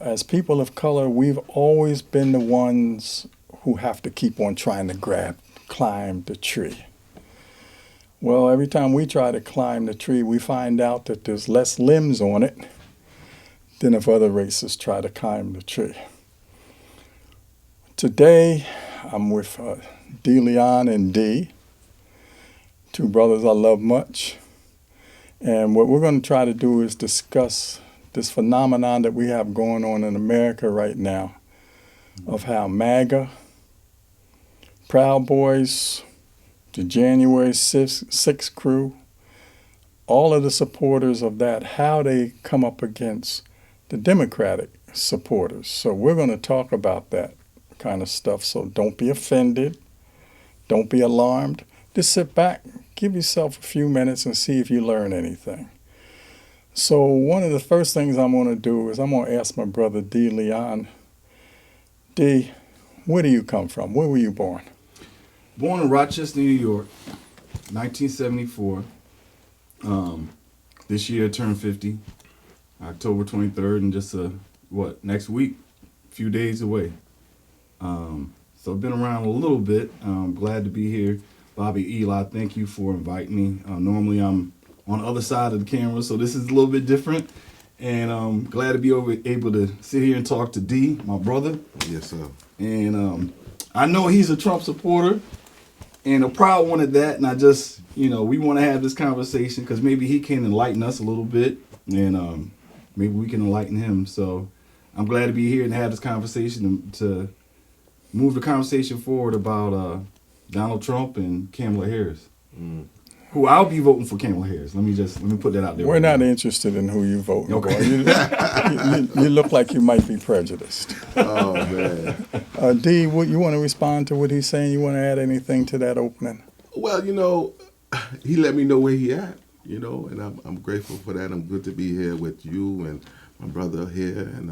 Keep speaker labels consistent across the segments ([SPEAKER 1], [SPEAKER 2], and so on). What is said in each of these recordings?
[SPEAKER 1] as people of color, we've always been the ones who have to keep on trying to climb the tree. Well, every time we try to climb the tree, we find out that there's less limbs on it than if other races try to climb the tree. Today, I'm with D. Leon and D, two brothers I love much. And what we're going to try to do is discuss this phenomenon that we have going on in America right now of how MAGA, Proud Boys, the January 6th crew, all of the supporters of that, how they come up against the Democratic supporters. So we're going to talk about that kind of stuff. So don't be offended. Don't be alarmed. Just sit back, give yourself a few minutes and see if you learn anything. So one of the first things I'm going to do is I'm going to ask my brother D. Leon. D, where do you come from? Where were you born?
[SPEAKER 2] Born in Rochester, New York, 1974. This year I turned 50, October 23rd, and just next week, a few days away. So I've been around a little bit. Glad to be here. Bobby, Eli, thank you for inviting me. Normally I'm on the other side of the camera, so this is a little bit different. And I'm glad to be able to sit here and talk to D, my brother.
[SPEAKER 3] Yes, sir.
[SPEAKER 2] And I know he's a Trump supporter and a proud one at that. And I just, we want to have this conversation because maybe he can enlighten us a little bit, and maybe we can enlighten him. So I'm glad to be here and have this conversation to move the conversation forward about Donald Trump and Kamala Harris, who I'll be voting for Kamala Harris. Let me put that out there.
[SPEAKER 1] We're not interested in who you vote for. You look like you might be prejudiced.
[SPEAKER 3] Oh, man.
[SPEAKER 1] D, you want to respond to what he's saying? You want to add anything to that opening?
[SPEAKER 3] Well, he let me know where he at, and I'm grateful for that. I'm good to be here with you and my brother here, and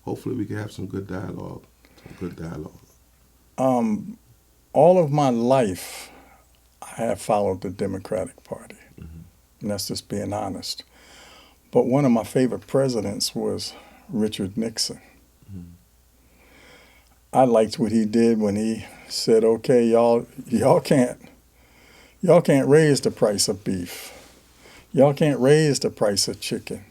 [SPEAKER 3] hopefully we can have some good dialogue.
[SPEAKER 1] All of my life, I have followed the Democratic Party, and that's just being honest. But one of my favorite presidents was Richard Nixon. I liked what he did when he said, "Okay, y'all can't raise the price of beef. Y'all can't raise the price of chicken.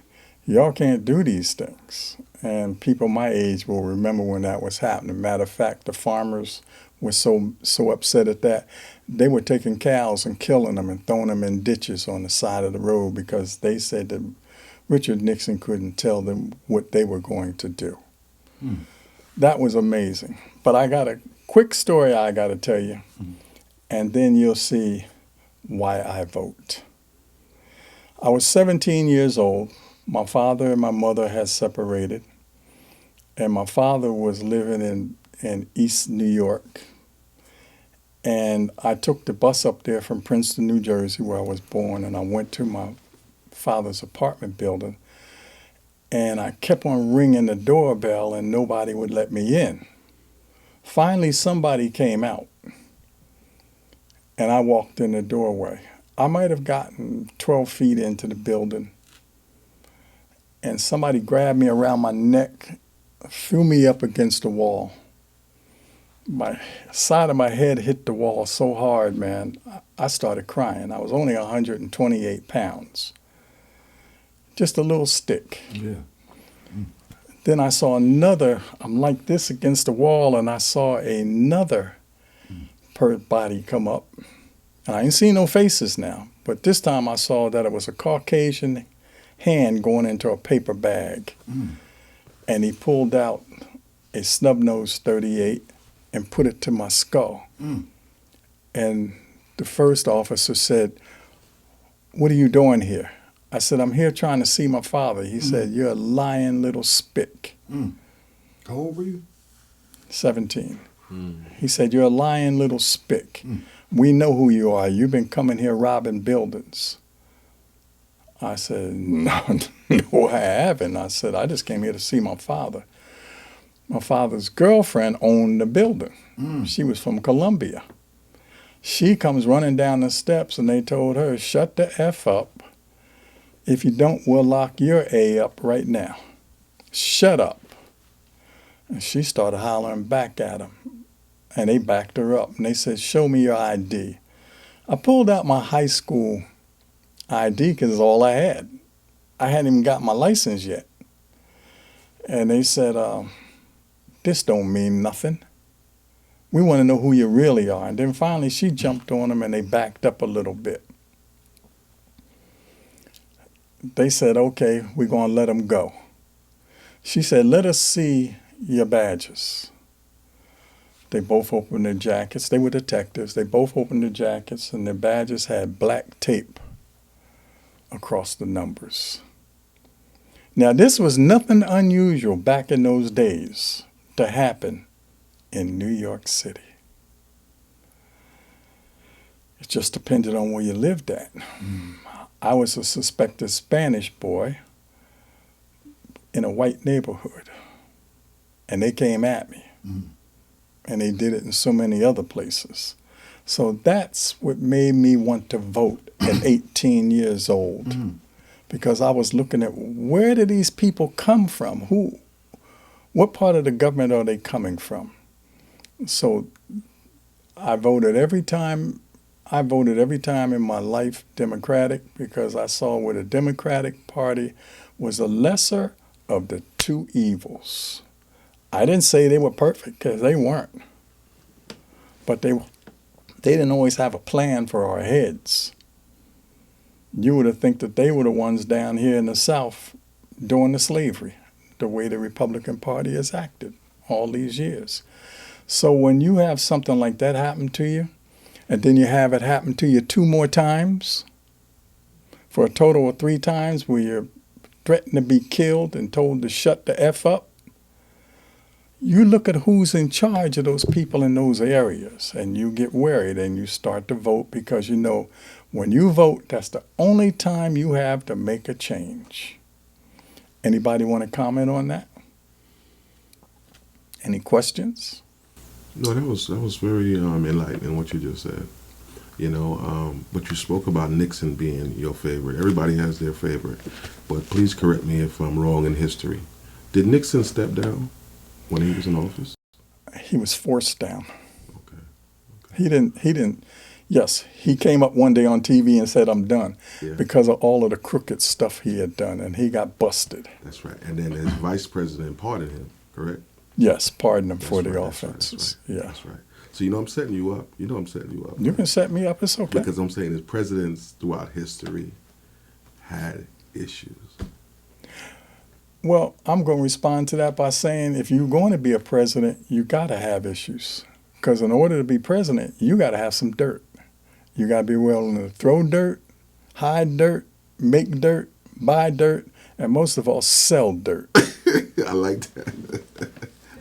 [SPEAKER 1] Y'all can't do these things." And people my age will remember when that was happening. Matter of fact, the farmers were so upset at that, they were taking cows and killing them and throwing them in ditches on the side of the road because they said that Richard Nixon couldn't tell them what they were going to do. That was amazing. But I got a quick story I got to tell you, and then you'll see why I vote. I was 17 years old. My father and my mother had separated, and my father was living in East New York. And I took the bus up there from Princeton, New Jersey, where I was born, and I went to my father's apartment building, and I kept on ringing the doorbell, and nobody would let me in. Finally, somebody came out, and I walked in the doorway. I might have gotten 12 feet into the building, and somebody grabbed me around my neck, threw me up against the wall. My side of my head hit the wall so hard, man, I started crying. I was only 128 pounds. Just a little stick.
[SPEAKER 2] Yeah.
[SPEAKER 1] Then I saw another, I'm like this against the wall, and I saw another body come up. And I ain't seen no faces now, but this time I saw that it was a Caucasian hand going into a paper bag. And he pulled out a snub-nosed .38 and put it to my skull. And the first officer said, "What are you doing here?" I said, "I'm here trying to see my father." He said, "You're a lying little spick."
[SPEAKER 2] How old were you?
[SPEAKER 1] 17. He said, "You're a lying little spick. We know who you are. You've been coming here robbing buildings." I said, no, I haven't. I said, "I just came here to see my father." My father's girlfriend owned the building. She was from Colombia. She comes running down the steps, and they told her, "Shut the F up. If you don't, we'll lock your A up right now. Shut up." And she started hollering back at them. And they backed her up. And they said, show me your ID. I pulled out my high school ID because it's all I had. I hadn't even got my license yet. And they said, this don't mean nothing. We want to know who you really are. And then finally she jumped on them and they backed up a little bit. They said, okay, we're going to let them go. She said, let us see your badges. They both opened their jackets. They were detectives. They both opened their jackets, and their badges had black tape across the numbers. Now, this was nothing unusual back in those days to happen in New York City. It just depended on where you lived at. I was a suspected Spanish boy in a white neighborhood, and they came at me. And they did it in so many other places. So that's what made me want to vote at 18 years old, because I was looking at, where do these people come from? What part of the government are they coming from? So I voted every time in my life Democratic, because I saw where the Democratic Party was the lesser of the two evils. I didn't say they were perfect, because they weren't. But they didn't always have a plan for our heads. You would have think that they were the ones down here in the South doing the slavery, the way the Republican Party has acted all these years. So when you have something like that happen to you, and then you have it happen to you 2 more times, for a total of 3 times where you're threatened to be killed and told to shut the F up, you look at who's in charge of those people in those areas, and you get worried and you start to vote, because you know when you vote, that's the only time you have to make a change. Anybody want to comment on that? Any questions?
[SPEAKER 3] No, that was very enlightening what you just said. You know, but you spoke about Nixon being your favorite. Everybody has their favorite, but please correct me if I'm wrong in history. Did Nixon step down when he was in office?
[SPEAKER 1] He was forced down.
[SPEAKER 3] Okay.
[SPEAKER 1] He didn't. Yes, he came up one day on TV and said, I'm done, because of all of the crooked stuff he had done, and he got busted.
[SPEAKER 3] That's right. And then his vice president pardoned him, correct?
[SPEAKER 1] Yes, pardoned him
[SPEAKER 3] That's
[SPEAKER 1] for the
[SPEAKER 3] right,
[SPEAKER 1] offenses.
[SPEAKER 3] That's right.
[SPEAKER 1] Yeah.
[SPEAKER 3] That's right. So you know I'm setting you up.
[SPEAKER 1] You can set me up. It's okay.
[SPEAKER 3] Because I'm saying his presidents throughout history had issues.
[SPEAKER 1] Well, I'm going to respond to that by saying, if you're going to be a president, you got to have issues. Because in order to be president, you got to have some dirt. You got to be willing to throw dirt, hide dirt, make dirt, buy dirt, and most of all, sell dirt.
[SPEAKER 3] I like that.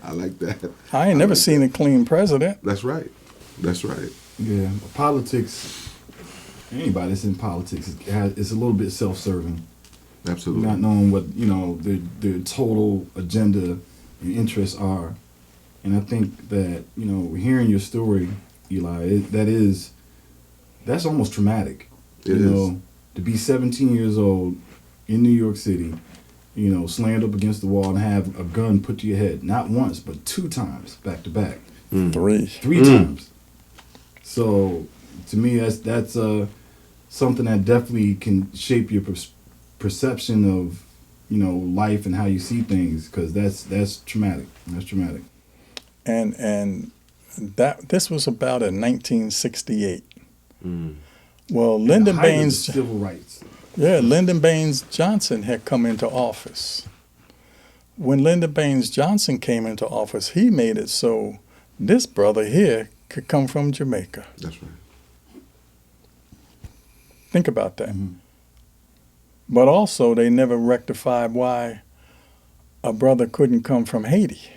[SPEAKER 3] I like that.
[SPEAKER 1] I ain't never seen a clean president.
[SPEAKER 3] That's right. That's right.
[SPEAKER 2] Yeah, politics. Anybody that's in politics is a little bit self-serving.
[SPEAKER 3] Absolutely.
[SPEAKER 2] Not knowing what their total agenda and interests are, and I think that hearing your story, Eli, that's almost traumatic.
[SPEAKER 3] It is.
[SPEAKER 2] To be 17 years old in New York City, slammed up against the wall and have a gun put to your head, not once but 2 times back to back.
[SPEAKER 1] 3
[SPEAKER 2] times. So to me, that's something that definitely can shape your perception of life and how you see things, because that's traumatic. That's traumatic.
[SPEAKER 1] And this was about in 1968. Well, Lyndon Baines,
[SPEAKER 2] civil rights.
[SPEAKER 1] Yeah, Lyndon Baines Johnson had come into office. When Lyndon Baines Johnson came into office, he made it so this brother here could come from Jamaica.
[SPEAKER 3] That's right.
[SPEAKER 1] Think about that. But also, they never rectified why a brother couldn't come from Haiti.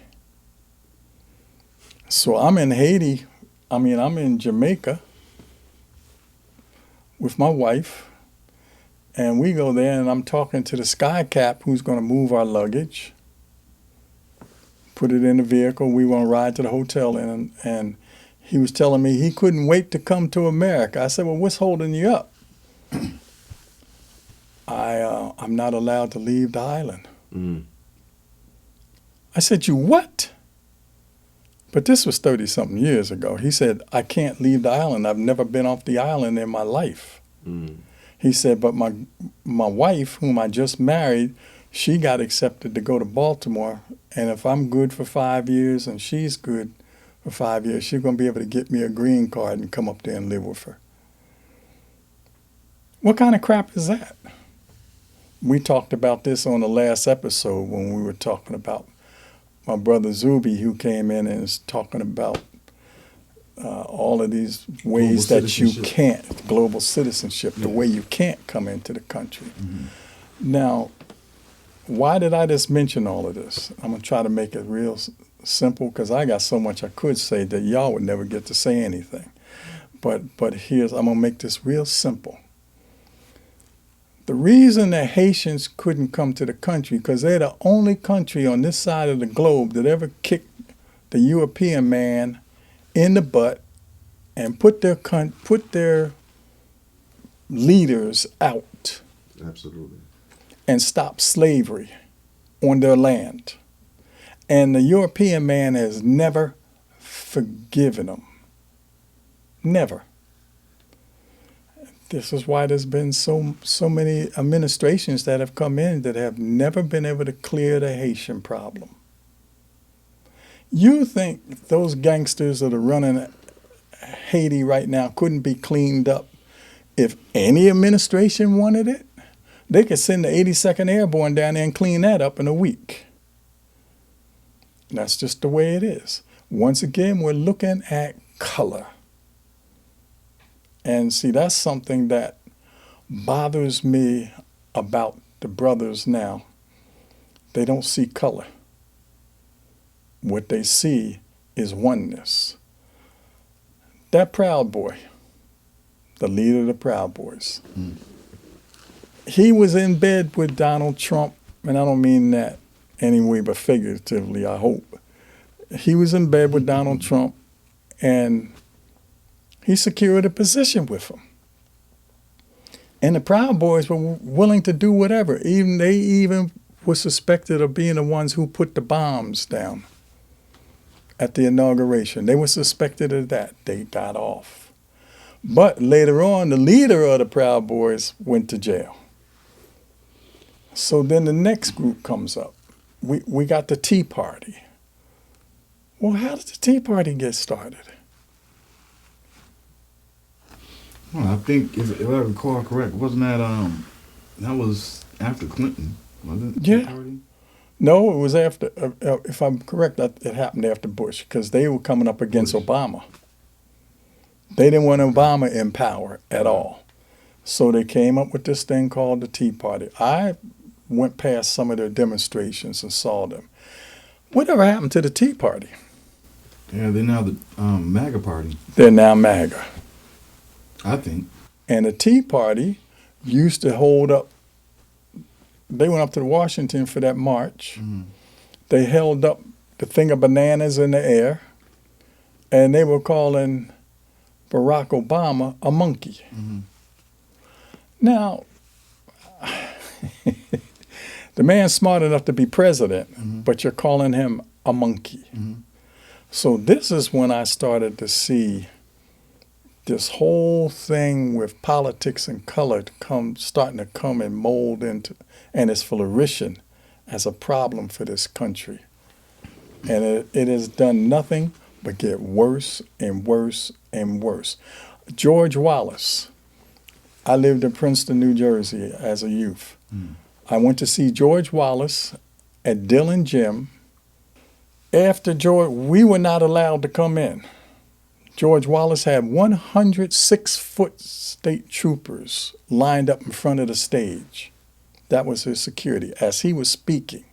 [SPEAKER 1] So I'm in Haiti. I'm in Jamaica with my wife, and we go there, and I'm talking to the sky cap who's going to move our luggage, put it in the vehicle. We want to ride to the hotel, and he was telling me he couldn't wait to come to America. I said, well, what's holding you up? I'm not allowed to leave the island. I said, you what? But this was 30-something years ago. He said, I can't leave the island. I've never been off the island in my life.
[SPEAKER 3] Mm.
[SPEAKER 1] He said, but my wife, whom I just married, she got accepted to go to Baltimore. And if I'm good for 5 years and she's good for 5 years, she's going to be able to get me a green card and come up there and live with her. What kind of crap is that? We talked about this on the last episode when we were talking about my brother Zuby, who came in and is talking about all of these ways that you can't, global citizenship, the way you can't come into the country. Mm-hmm. Now, why did I just mention all of this? I'm going to try to make it real simple because I got so much I could say that y'all would never get to say anything. But I'm going to make this real simple. The reason that Haitians couldn't come to the country, because they're the only country on this side of the globe that ever kicked the European man in the butt and put their leaders out.
[SPEAKER 3] Absolutely.
[SPEAKER 1] And stop slavery on their land. And the European man has never forgiven them. Never. This is why there's been so many administrations that have come in that have never been able to clear the Haitian problem. You think those gangsters that are running Haiti right now couldn't be cleaned up if any administration wanted it? They could send the 82nd Airborne down there and clean that up in a week. That's just the way it is. Once again, we're looking at color. And see, that's something that bothers me about the brothers now. They don't see color. What they see is oneness. That Proud Boy, the leader of the Proud Boys, he was in bed with Donald Trump, and I don't mean that anyway, but figuratively, I hope. He was in bed with Donald Trump, and he secured a position with him. And the Proud Boys were willing to do whatever. They even were suspected of being the ones who put the bombs down at the inauguration. They were suspected of that. They got off. But later on, the leader of the Proud Boys went to jail. So then the next group comes up. We got the Tea Party. Well, how did the Tea Party get started?
[SPEAKER 2] Well, I think, if I recall correct, wasn't that was after Clinton, wasn't it?
[SPEAKER 1] Yeah. No, it was after, if I'm correct, it happened after Bush, because they were coming up against Obama. They didn't want Obama in power at all. So they came up with this thing called the Tea Party. I went past some of their demonstrations and saw them. Whatever happened to the Tea Party?
[SPEAKER 2] Yeah, they're now the MAGA party.
[SPEAKER 1] They're now MAGA.
[SPEAKER 2] I think.
[SPEAKER 1] And the Tea Party used to hold up. They went up to Washington for that march. Mm. They held up the thing of bananas in the air, and they were calling Barack Obama a monkey. Mm-hmm. Now, the man's smart enough to be president, mm-hmm. but you're calling him a monkey. Mm-hmm. So this is when I started to see this whole thing with politics and color starting to come and mold into, and it's flourishing as a problem for this country. And it has done nothing but get worse and worse and worse. George Wallace. I lived in Princeton, New Jersey as a youth. Mm. I went to see George Wallace at Dillon Gym. After George, we were not allowed to come in. George Wallace had 100 6-foot state troopers lined up in front of the stage. That was his security as he was speaking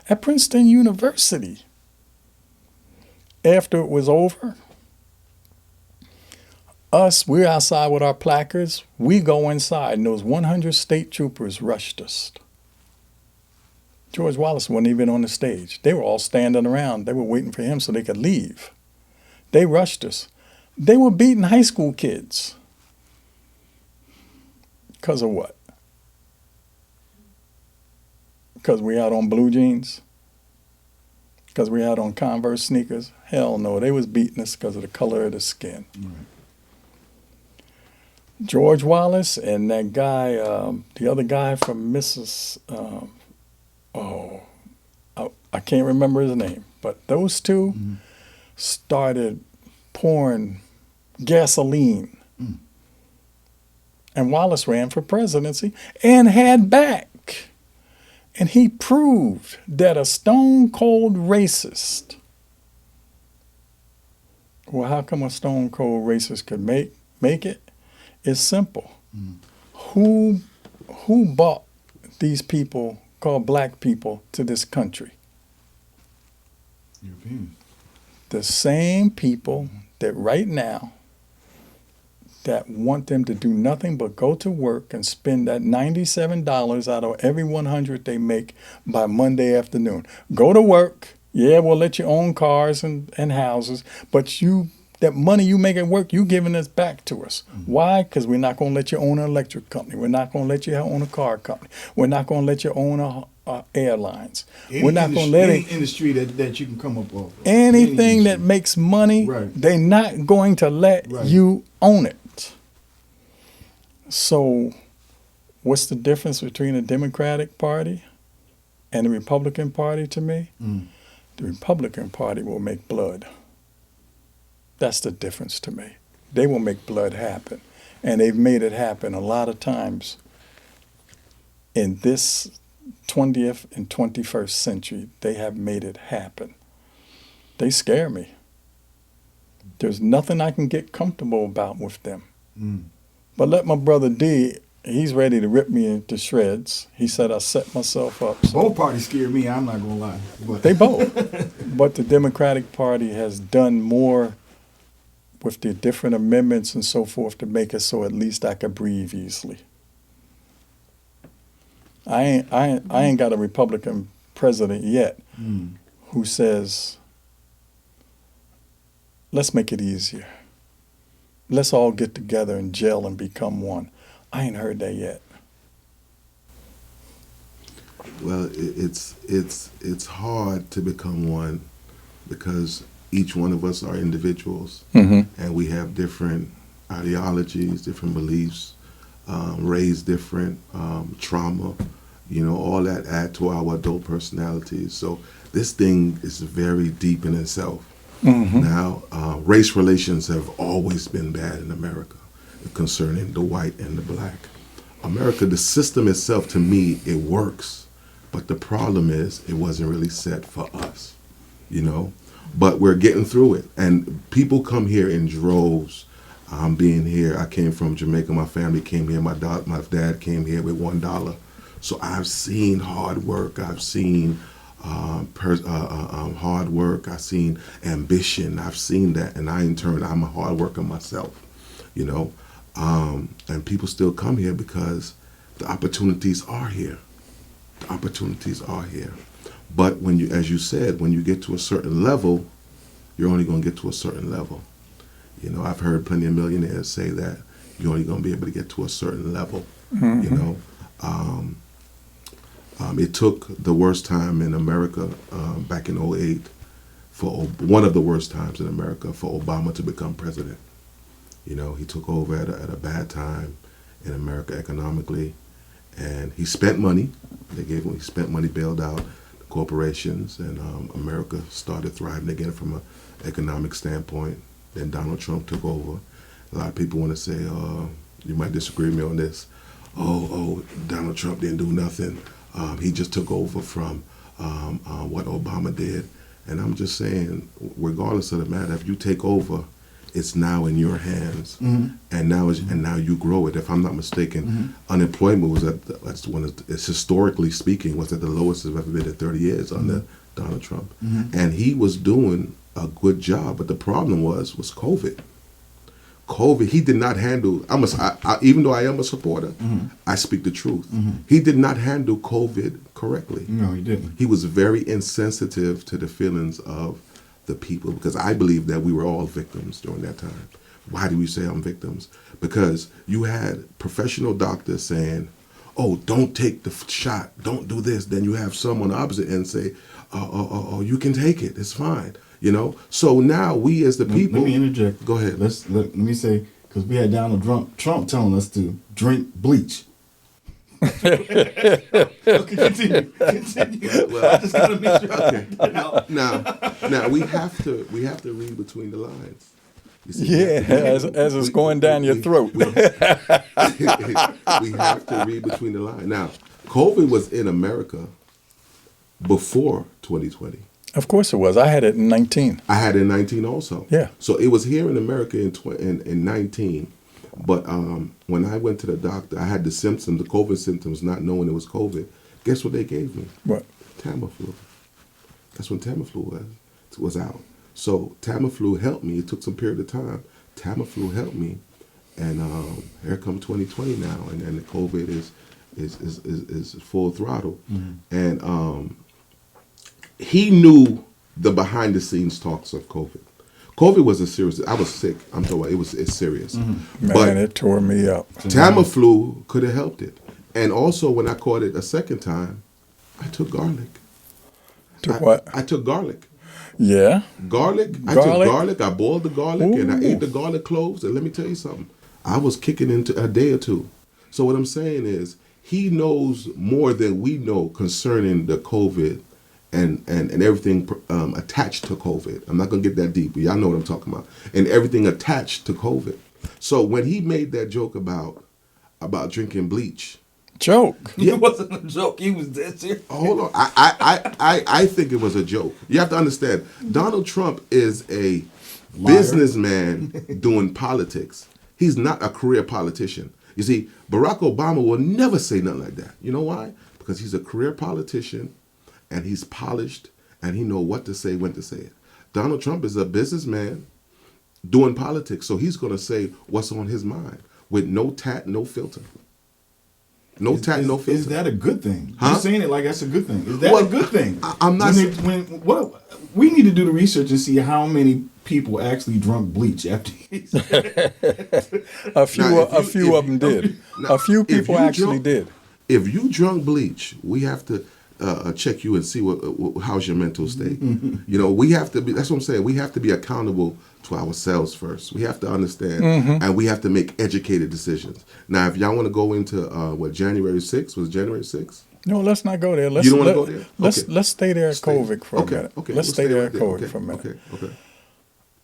[SPEAKER 1] at Princeton University. After it was over, we're outside with our placards. We go inside, and those 100 state troopers rushed us. George Wallace wasn't even on the stage. They were all standing around. They were waiting for him so they could leave. They rushed us. They were beating high school kids. Because of what? Because we out on blue jeans? because we had on Converse sneakers? Hell no, they was beating us because of the color of the skin.
[SPEAKER 2] Right.
[SPEAKER 1] George Wallace and that guy, the other guy from I can't remember his name, but those two started pouring gasoline. And Wallace ran for presidency and had back. And he proved that a stone cold racist. Well, how come a stone cold racist could make it? It's simple. Who brought these people called black people to this country?
[SPEAKER 2] Europeans.
[SPEAKER 1] The same people that right now that want them to do nothing but go to work and spend that $97 out of every 100 they make by Monday afternoon. Go to work. Yeah, we'll let you own cars and houses, but that money you make at work, you giving us back to us. Why? Because we're not going to let you own an electric company. We're not going to let you own a car company. We're not going to let you own airlines. We're not going to let
[SPEAKER 2] any industry that you can come up with.
[SPEAKER 1] anything that makes money.
[SPEAKER 2] Right.
[SPEAKER 1] They're not going to let you own it. So, what's the difference between the Democratic Party and the Republican Party to me? The Republican Party will make blood. That's the difference to me. They will make blood happen. And they've made it happen a lot of times in this 20th and 21st century. They have made it happen. They scare me. There's nothing I can get comfortable about with them. But let my brother D, he's ready to rip me into shreds. He said I set myself up. So
[SPEAKER 2] Both parties scare me, I'm not going to lie. But
[SPEAKER 1] they both. But the Democratic Party has done more with the different amendments and so forth to make it so at least I could breathe easily. I ain't got a Republican president yet who says, let's make it easier. Let's all get together and gel and become one. I ain't heard that yet.
[SPEAKER 3] Well, it's hard to become one because each one of us are individuals, and we have different ideologies, different beliefs, raised different, trauma, all that add to our adult personalities. So this thing is very deep in itself. Now, race relations have always been bad in America concerning the white and the black. America, the system itself, to me, it works. But the problem is it wasn't really set for us, But we're getting through it. And people come here in droves. Being here, I came from Jamaica. My family came here. My dad came here with $1. So I've seen hard work. I've seen hard work. I've seen ambition. I've seen that, and in turn, I'm a hard worker myself, and people still come here because the opportunities are here. The opportunities are here. But as you said, when you get to a certain level, you're only going to get to a certain level. I've heard plenty of millionaires say that you're only going to be able to get to a certain level, It took the worst time in America back in 2008 for one of the worst times in America for Obama to become president. He took over at a bad time in America economically, and he spent money. He spent money, bailed out the corporations, and America started thriving again from an economic standpoint. Then Donald Trump took over. A lot of people want to say, you might disagree with me on this. Donald Trump didn't do nothing. He just took over from what Obama did. And I'm just saying, regardless of the matter, if you take over, it's now in your hands, and now you grow it. If I'm not mistaken, unemployment was it's historically speaking, was at the lowest it's ever been in 30 years under Donald Trump, and he was doing a good job. But the problem was COVID. He did not handle. Even though I am a supporter, I speak the truth. He did not handle COVID correctly.
[SPEAKER 2] No, he didn't.
[SPEAKER 3] He was very insensitive to the feelings of the people, because I believe that we were all victims during that time. Why do we say I'm victims? Because you had professional doctors saying, oh, don't take the shot, don't do this. Then you have someone opposite and say, oh, you can take it, it's fine. You know. So now we as the people.
[SPEAKER 2] Let me interject.
[SPEAKER 3] Go ahead.
[SPEAKER 2] Let me say, because we had Donald Trump telling us to drink bleach. Okay, continue. Well, I just gotta make sure.
[SPEAKER 3] Okay. Now we have to read between the lines. You see,
[SPEAKER 1] as it's going down your throat.
[SPEAKER 3] We have to read between the lines. Now, COVID was in America before 2020.
[SPEAKER 1] Of course it was. I had it in 19.
[SPEAKER 3] I had it in 19 also.
[SPEAKER 1] Yeah.
[SPEAKER 3] So it was here in America in 19. But when I went to the doctor, I had the symptoms, the COVID symptoms, not knowing it was COVID. Guess what they gave me?
[SPEAKER 1] What?
[SPEAKER 3] Tamiflu. That's when Tamiflu was out. So Tamiflu helped me. It took some period of time. Tamiflu helped me, and here come 2020 now, and the COVID is full throttle. Mm-hmm. And he knew the behind the scenes talks of COVID. COVID was a serious. I was sick. I'm talking about it's serious.
[SPEAKER 1] Mm-hmm. Man,
[SPEAKER 3] but
[SPEAKER 1] it tore me up.
[SPEAKER 3] Tamiflu could have helped it. And also, when I caught it a second time, I took garlic.
[SPEAKER 1] Took what?
[SPEAKER 3] I took garlic.
[SPEAKER 1] Yeah.
[SPEAKER 3] Garlic. I took garlic. I boiled the garlic. Ooh. And I ate the garlic cloves. And let me tell you something. I was kicking into a day or two. So what I'm saying is, he knows more than we know concerning the COVID and everything attached to COVID. I'm not going to get that deep, but y'all know what I'm talking about. And everything attached to COVID. So when he made that joke about drinking bleach.
[SPEAKER 1] Joke?
[SPEAKER 2] Yeah. It wasn't a joke. He was dead serious.
[SPEAKER 3] Hold on. I think it was a joke. You have to understand, Donald Trump is a businessman doing politics. He's not a career politician. You see, Barack Obama will never say nothing like that. You know why? Because he's a career politician, and he's polished, and he know what to say, when to say it. Donald Trump is a businessman doing politics, so he's going to say what's on his mind with no tat, no filter. No filter.
[SPEAKER 2] Is that a good thing?
[SPEAKER 3] Huh?
[SPEAKER 2] You're saying it like that's a good thing. Is that a good thing?
[SPEAKER 3] I'm not.
[SPEAKER 2] We need to do the research and see how many people actually drunk bleach after he
[SPEAKER 1] a few of them did. A few people actually did.
[SPEAKER 3] If you drunk bleach, we have to check you and see how's your mental state. You know, we have to be. That's what I'm saying. We have to be accountable to ourselves first. We have to understand, and we have to make educated decisions. Now, if y'all want to go into January 6th was January 6th.
[SPEAKER 1] No, let's not go there.
[SPEAKER 3] You don't want to go there.
[SPEAKER 1] Let's stay there at COVID for a minute.
[SPEAKER 3] Okay.
[SPEAKER 1] Let's stay there at COVID for a minute.
[SPEAKER 3] Okay.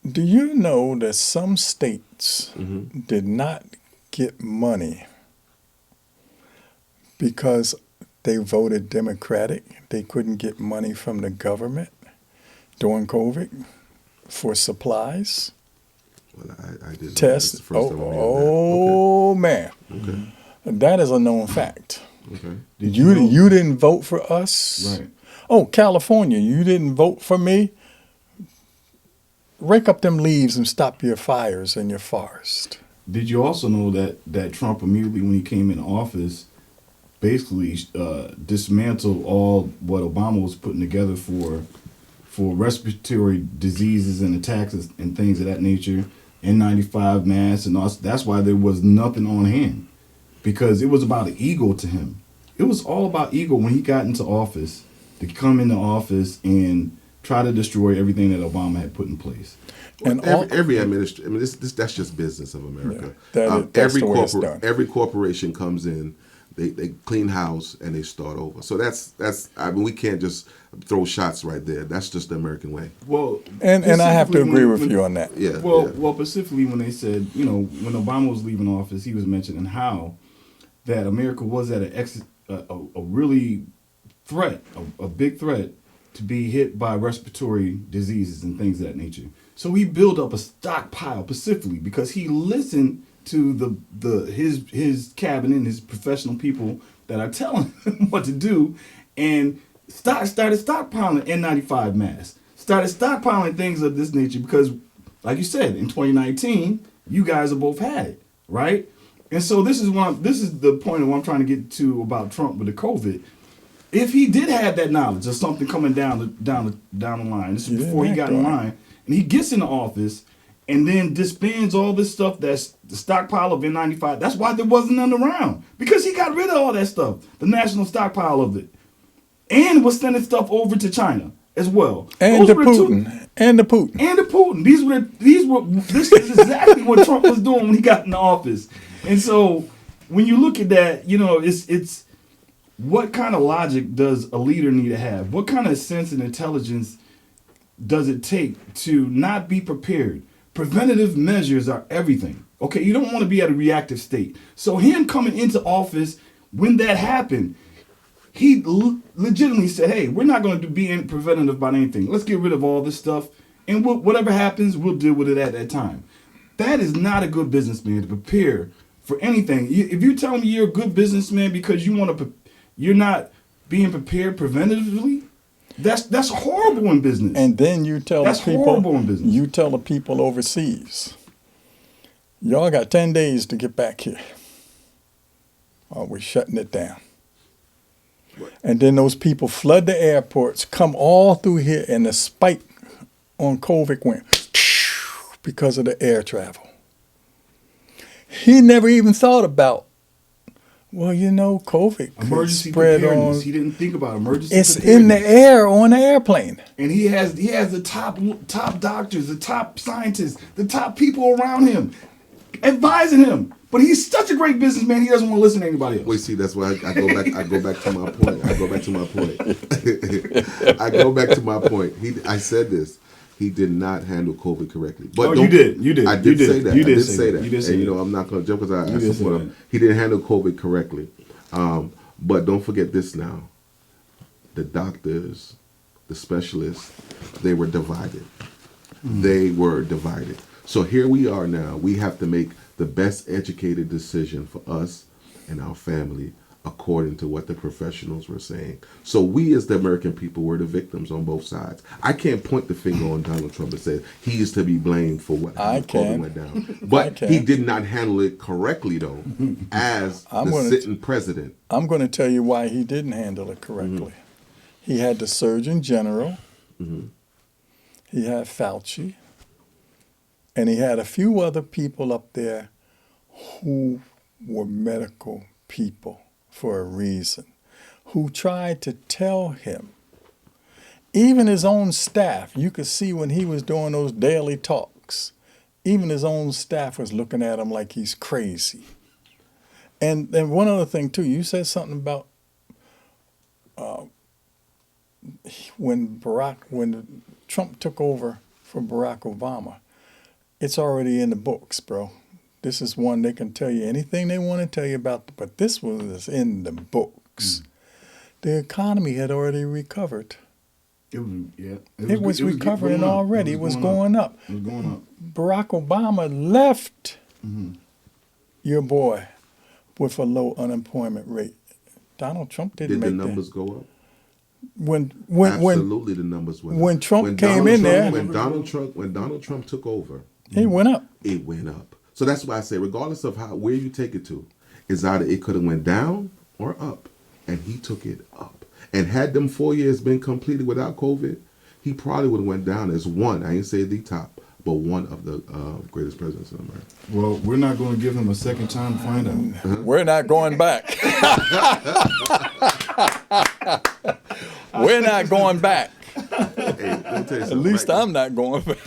[SPEAKER 1] Do you know that some states did not get money because they voted Democratic? They couldn't get money from the government during COVID for supplies?
[SPEAKER 3] Well, I didn't.
[SPEAKER 1] Tests. Man.
[SPEAKER 3] Okay.
[SPEAKER 1] That is a known fact.
[SPEAKER 3] Okay.
[SPEAKER 1] You didn't vote for us?
[SPEAKER 2] Right.
[SPEAKER 1] Oh, California, you didn't vote for me? Rake up them leaves and stop your fires in your forest.
[SPEAKER 2] Did you also know that Trump immediately when he came in office basically dismantled all what Obama was putting together for respiratory diseases and attacks and things of that nature, N95 masks and all. That's why there was nothing on hand, because it was about an ego to him. It was all about ego when he got into office, to come into office and try to destroy everything that Obama had put in place.
[SPEAKER 3] And every administration, I mean, that's just business of America.
[SPEAKER 1] Yeah, that's the way it's done.
[SPEAKER 3] Every corporation comes in, they clean house and they start over. So that's I mean, we can't just throw shots right there. That's just the American way.
[SPEAKER 2] Well,
[SPEAKER 1] and I have to agree with you on that.
[SPEAKER 3] Yeah.
[SPEAKER 2] Well, specifically when they said, when Obama was leaving office, he was mentioning how that America was at a really threat, a big threat, to be hit by respiratory diseases and things of that nature. So he built up a stockpile specifically because he listened to his cabinet and his professional people that are telling him what to do, and started stockpiling N95 masks, started stockpiling things of this nature because, like you said, in 2019, you guys have both had it, right? And so this is the point of what I'm trying to get to about Trump with the COVID. If he did have that knowledge of something coming down the line, this is before he got in line, and he gets into office and then disbands all this stuff that's the stockpile of N95. That's why there wasn't none around, because he got rid of all that stuff, the national stockpile of it, and was sending stuff over to China as well.
[SPEAKER 1] And the Putin. And the Putin.
[SPEAKER 2] And the Putin. This is exactly what Trump was doing when he got in the office. And so when you look at that, you know, it's what kind of logic does a leader need to have? What kind of sense and intelligence does it take to not be prepared? Preventative measures are everything. Okay, you don't want to be at a reactive state. So him coming into office when that happened, he legitimately said, hey, we're not going to be preventative about anything. Let's get rid of all this stuff, and whatever happens, we'll deal with it at that time. That is not a good businessman to prepare for anything. If you're telling me you're a good businessman because you're not being prepared preventatively, that's horrible in business.
[SPEAKER 1] And then you tell
[SPEAKER 2] that's
[SPEAKER 1] the people,
[SPEAKER 2] horrible in business.
[SPEAKER 1] You tell the people overseas, y'all got 10 days to get back here, or we're shutting it down. And then those people flood the airports, come all through here, and the spike on COVID went because of the air travel. He never even thought about, well, you know, COVID could
[SPEAKER 2] Emergency
[SPEAKER 1] spread
[SPEAKER 2] preparedness.
[SPEAKER 1] on.
[SPEAKER 2] He didn't think about emergency
[SPEAKER 1] It's
[SPEAKER 2] preparedness.
[SPEAKER 1] in the air on the airplane.
[SPEAKER 2] And he has the top doctors, the top scientists, the top people around him advising him. But he's such a great businessman, he doesn't want to listen to anybody else.
[SPEAKER 3] Wait, see, that's why I go back. I go back to my point. I go back to my point. I go back to my point. I said this. He did not handle COVID correctly. But
[SPEAKER 2] you did. You did.
[SPEAKER 3] I did say that.
[SPEAKER 2] You
[SPEAKER 3] I
[SPEAKER 2] did
[SPEAKER 3] did
[SPEAKER 2] say
[SPEAKER 3] say
[SPEAKER 2] that.
[SPEAKER 3] that.
[SPEAKER 2] You did say
[SPEAKER 3] and you
[SPEAKER 2] that.
[SPEAKER 3] know, I'm not going to jump because
[SPEAKER 2] You
[SPEAKER 3] I
[SPEAKER 2] did
[SPEAKER 3] support
[SPEAKER 2] say
[SPEAKER 3] him. He didn't handle COVID correctly. But don't forget this now. The doctors, the specialists, they were divided. They were divided. So here we are now. We have to make the best educated decision for us and our family according to what the professionals were saying. So we as the American people were the victims on both sides. I can't point the finger on Donald Trump and say he is to be blamed for what COVID went down. But he did not handle it correctly, though, as the sitting president.
[SPEAKER 1] I'm going to tell you why he didn't handle it correctly. He had the Surgeon General. He had Fauci. And he had a few other people up there who were medical people for a reason, who tried to tell him, even his own staff, you could see when he was doing those daily talks, even his own staff was looking at him like he's crazy. And then one other thing too, you said something about when Trump took over for Barack Obama. It's already in the books, bro. This is one they can tell you anything they want to tell you about, but this was in the books. The economy had already recovered. It was recovering already. It was going up.
[SPEAKER 2] It was going up.
[SPEAKER 1] Barack Obama left your boy with a low unemployment rate. Donald Trump didn't make that.
[SPEAKER 3] Did the numbers go up?
[SPEAKER 1] Absolutely,
[SPEAKER 3] the numbers went up.
[SPEAKER 1] When Trump came in there,
[SPEAKER 3] when Donald Trump took over,
[SPEAKER 1] it went up.
[SPEAKER 3] It went up. So that's why I say, regardless of where you take it to, is either it could have went down or up, and he took it up. And had them 4 years been completed without COVID, he probably would have went down as one. I ain't say the top, but one of the greatest presidents in America.
[SPEAKER 2] Well, we're not going to give him a second time to find out.
[SPEAKER 1] We're not going back. We're not going back.
[SPEAKER 3] Hey, let me tell you
[SPEAKER 1] At
[SPEAKER 3] something,
[SPEAKER 1] least
[SPEAKER 3] right?
[SPEAKER 1] I'm not going back.